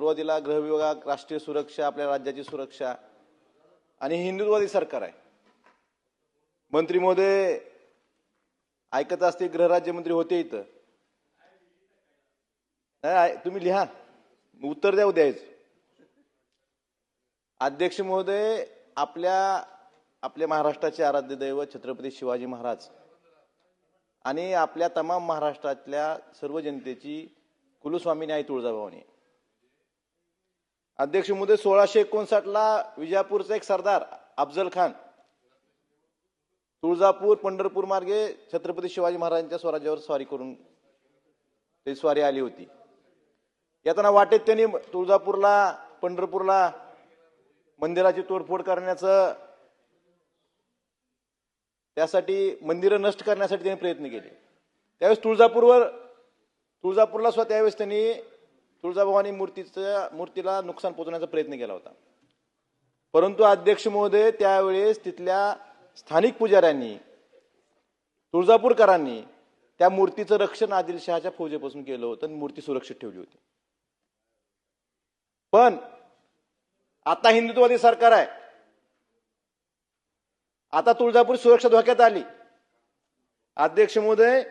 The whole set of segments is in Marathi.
सुरुवातीला गृह विभाग, राष्ट्रीय सुरक्षा, आपल्या राज्याची सुरक्षा आणि हिंदुत्ववादी सरकार आहे. मंत्री महोदय ऐकत असते, गृहराज्यमंत्री होते इथं. नाही, तुम्ही लिहा, उत्तर द्या उद्याच. अध्यक्ष महोदय, आपल्या महाराष्ट्राचे आराध्य दैवत छत्रपती शिवाजी महाराज आणि आपल्या तमाम महाराष्ट्रातल्या सर्व जनतेची कुलस्वामिनी आई तुळजाभवानी. अध्यक्ष महोदय, 1659ला विजापूरचा एक सरदार अफजल खान तुळजापूर पंढरपूर मार्गे छत्रपती शिवाजी महाराजांच्या स्वराज्यावर स्वारी करून ते स्वारी आली होती. येताना वाटेत त्यांनी तुळजापूरला पंढरपूरला मंदिराची तोडफोड करण्याचं, त्यासाठी मंदिरं नष्ट करण्यासाठी त्यांनी प्रयत्न केले. त्यावेळेस तुळजापूरला सुद्धा त्यावेळेस त्यांनी तुळजाभवानी मूर्तीला नुकसान पोहोचवण्याचा प्रयत्न केला होता. परंतु अध्यक्ष महोदय, त्यावेळेस तिथल्या स्थानिक पुजाऱ्यांनी, तुळजापूरकरांनी त्या मूर्तीचं रक्षण आदिलशहाच्या फौजेपासून केलं होतं आणि मूर्ती सुरक्षित ठेवली होती. पण आता हिंदुत्ववादी सरकार आहे. आता तुळजापूर सुरक्षा धोक्यात आली. अध्यक्ष महोदय,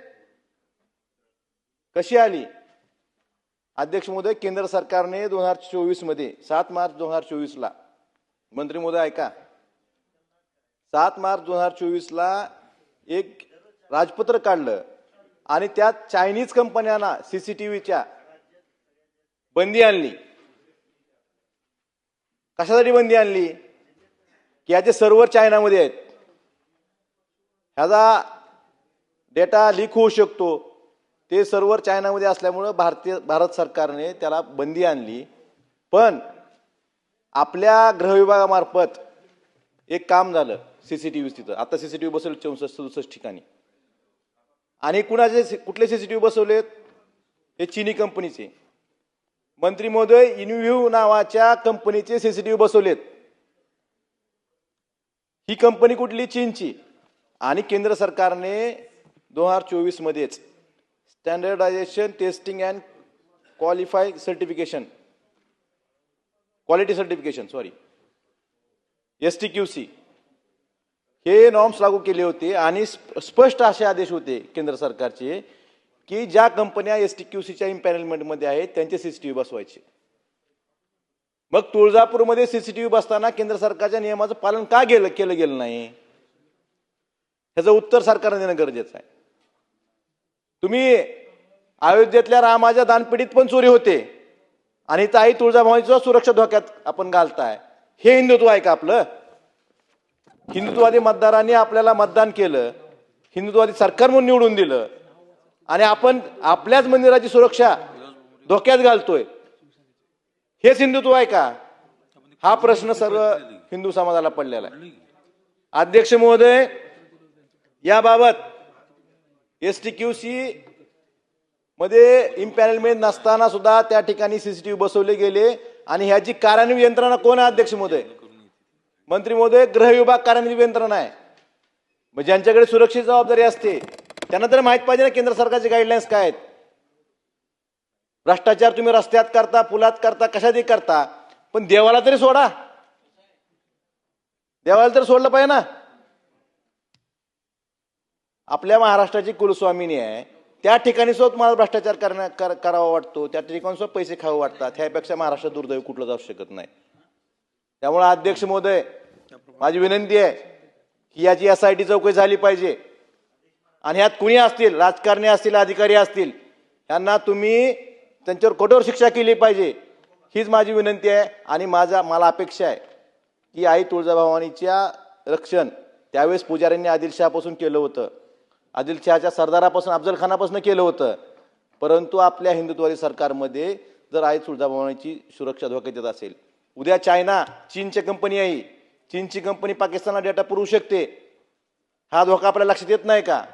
कशी आली? अध्यक्ष महोदय, केंद्र सरकारने 2024 मध्ये 7 मार्च 2024ला, मंत्री महोदय ऐका, 7 मार्च 2024ला एक राजपत्र काढलं आणि त्यात चायनीज कंपन्यांना सीसीटीव्हीच्या बंदी आणली. कशासाठी बंदी आणली? की याचे सर्व्हर चायनामध्ये आहेत, ह्याचा डेटा लीक होऊ शकतो. ते सर्व्हर चायनामध्ये असल्यामुळे भारत सरकारने त्याला बंदी आणली. पण आपल्या गृह विभागामार्फत एक काम झालं, सीसीटीव्ही तिथं आता सीसीटीव्ही बसवले 64-67 ठिकाणी. आणि कुठले सीसीटीव्ही बसवलेत? हे चीनी कंपनीचे. मंत्री महोदय, इनव्ह्यू नावाच्या कंपनीचे सीसीटीव्ही बसवलेत. ही कंपनी कुठली? चीनची. आणि केंद्र सरकारने 2024 मध्येच standardization testing and quality certification STQC हे नॉर्म्स लागू केले होते. आणि स्पष्ट असे आदेश होते केंद्र सरकारचे की ज्या कंपन्या STQCच्या इम्पॅनलमेंटमध्ये आहेत त्यांचे सीसीटीव्ही बसवायचे. मग तुळजापूरमध्ये सीसीटीव्ही बसताना केंद्र सरकारच्या नियमाचं पालन का केलं गेलं नाही? ह्याचं उत्तर सरकारने देणं गरजेचं आहे. तुम्ही अयोध्येतल्या रामाच्या दानपेटीत पण चोरी होते आणि इथं आई तुळजाभवानीची सुरक्षा धोक्यात आपण घालताय. हे हिंदुत्व आहे का आपलं? हिंदुत्ववादी मतदारांनी आपल्याला मतदान केलं, हिंदुत्ववादी सरकार म्हणून निवडून दिलं, आणि आपण आपल्याच मंदिराची सुरक्षा धोक्यात घालतोय. हेच हिंदुत्व आहे का? हा प्रश्न सर्व हिंदू समाजाला पडलेला आहे. अध्यक्ष महोदय, याबाबत STQC मध्ये इम्पॅनलमेंट नसताना सुद्धा त्या ठिकाणी सीसीटीव्ही बसवले गेले. आणि ह्याची कार्यान्वित यंत्रणा कोण आहे? अध्यक्ष महोदय, मंत्री महोदय, गृह विभाग कार्यान्वित यंत्रणा आहे. मग ज्यांच्याकडे सुरक्षेची जबाबदारी असते त्यांना तर माहित पाहिजे ना केंद्र सरकारचे गाईडलाईन्स काय आहेत. भ्रष्टाचार तुम्ही रस्त्यात करता, पुलात करता, कशातही करता, पण देवाला तरी सोडा. देवाला तर सोडलं पाहिजे ना. आपल्या महाराष्ट्राची कुलस्वामिनी आहे, त्या ठिकाणी सुद्धा तुम्हाला भ्रष्टाचार करावा वाटतो, त्या ठिकाणी सुद्धा पैसे खावं वाटतात. ह्यापेक्षा महाराष्ट्र दुर्दैव कुठलं जाऊ शकत नाही. त्यामुळे अध्यक्ष महोदय, माझी विनंती आहे की याची SIT चौकशी झाली पाहिजे. आणि ह्यात कुणी असतील, राजकारणी असतील, अधिकारी असतील, यांना तुम्ही त्यांच्यावर कठोर शिक्षा केली पाहिजे, हीच माझी विनंती आहे. आणि मला अपेक्षा आहे की आई तुळजाभवानीच्या रक्षण त्यावेळेस पुजाऱ्यांनी आदिलशहापासून केलं होतं, आदिलशहाच्या सरदारापासून, अफजल खानापासून केलं होतं. परंतु आपल्या हिंदुत्ववादी सरकारमध्ये जर आई तुळजाभवानीची सुरक्षा धोक्यात येत असेल, उद्या चीनची कंपनी आहे, चीनची कंपनी पाकिस्तानला डेटा पुरवू शकते. हा धोका आपल्या लक्षात येत नाही का?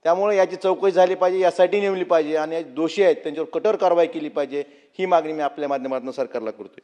त्यामुळे याची चौकशी झाली पाहिजे, SIT नेमली पाहिजे आणि दोषी आहेत त्यांच्यावर कठोर कारवाई केली पाहिजे. ही मागणी मी आपल्या माध्यमातून सरकारला करतोय.